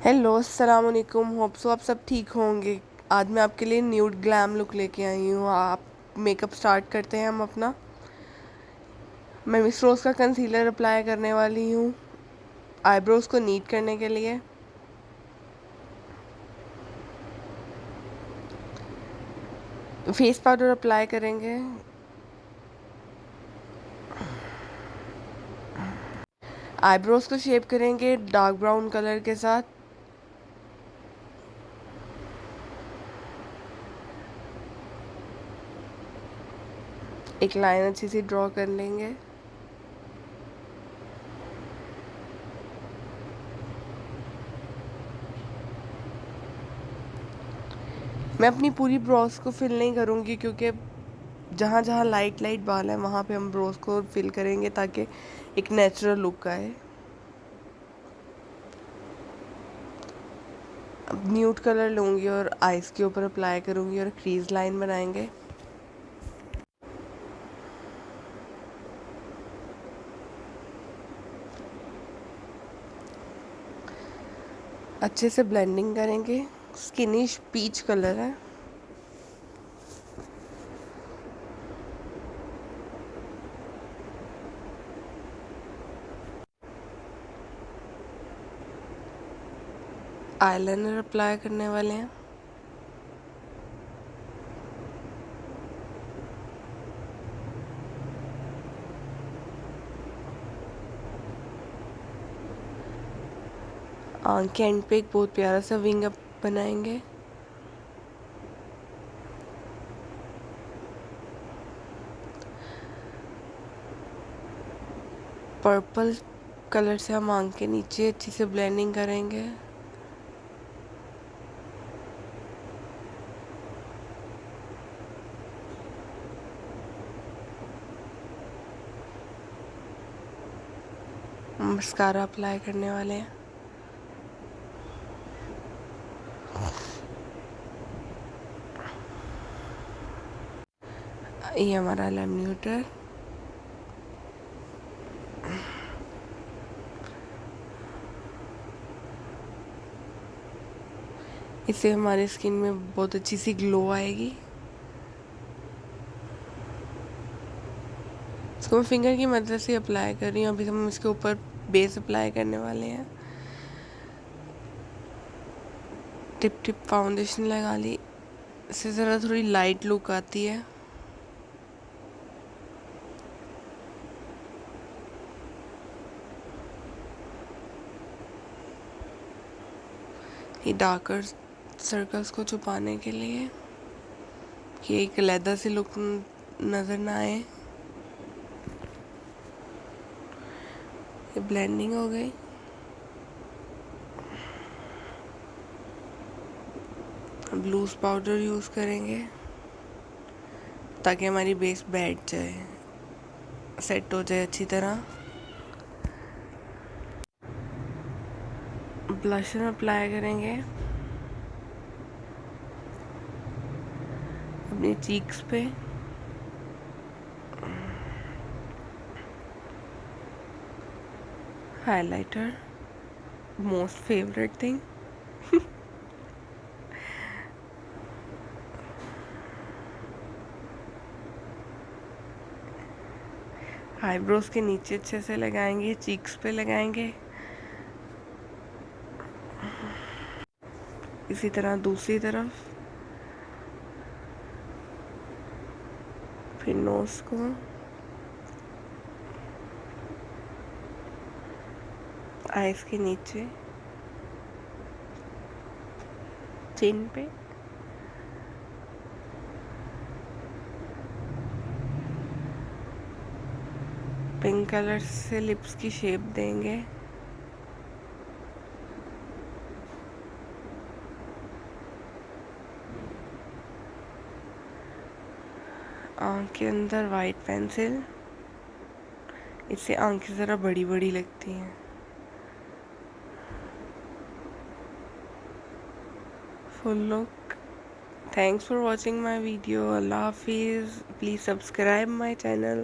Hello अस्सलाम वालेकुम। Hope so आप सब ठीक होंगे। आज मैं आपके लिए न्यूड ग्लैम लुक लेके आई हूँ। आप मेकअप स्टार्ट करते हैं हम अपना। मैं मिस रोज़ का कंसीलर अप्लाई करने वाली हूँ आईब्रोज़ को नीट करने के लिए। फेस पाउडर अप्लाई करेंगे। आईब्रोज़ को शेप करेंगे डार्क ब्राउन कलर के साथ। एक लाइन अच्छी सी ड्रॉ कर लेंगे। मैं अपनी पूरी ब्रोज को फिल नहीं करूँगी क्योंकि जहाँ जहाँ लाइट लाइट बाल है वहाँ पे हम ब्रोज को फिल करेंगे ताकि एक नेचुरल लुक आए। अब न्यूड कलर लूँगी और आइज़ के ऊपर अप्लाई करूँगी और क्रीज लाइन बनाएंगे। अच्छे से ब्लेंडिंग करेंगे। स्किनिश पीच कलर है। आईलाइनर अप्लाई करने वाले हैं। आंख के एंड पे एक बहुत प्यारा सा विंग अप बनाएंगे। पर्पल कलर से हम आंख के नीचे अच्छी से ब्लेंडिंग करेंगे। मस्कारा अप्लाई करने वाले हैं। ये हमारा लैमिनेटर। इससे हमारी स्किन में बहुत अच्छी सी ग्लो आएगी। इसको मैं फिंगर की मदद से अप्लाई कर रही हूँ। अभी हम इसके ऊपर बेस अप्लाई करने वाले हैं। टिप टिप फाउंडेशन लगा ली। इससे ज़रा थोड़ी लाइट लुक आती है। ये डार्कर सर्कल्स को छुपाने के लिए कि एक लेदर सी लुक नज़र ना आए। ये ब्लेंडिंग हो गई। अब लूज पाउडर यूज़ करेंगे ताकि हमारी बेस बैठ जाए, सेट हो जाए अच्छी तरह। ब्लशर अप्लाई करेंगे अपनी चीक्स पे। Highlighter, most favourite thing. Eyebrows के नीचे अच्छे से लगाएंगे, चीक्स पे लगाएंगे। इसी तरह दूसरी तरफ, फिर नोज को, आईज के नीचे, चिन पे। पिंक कलर से लिप्स की शेप देंगे। आँख के अंदर वाइट पेंसिल, इससे आंखें ज़रा बड़ी बड़ी लगती हैं। Full look. Thanks for watching my video. Allah Hafiz. Please subscribe my channel.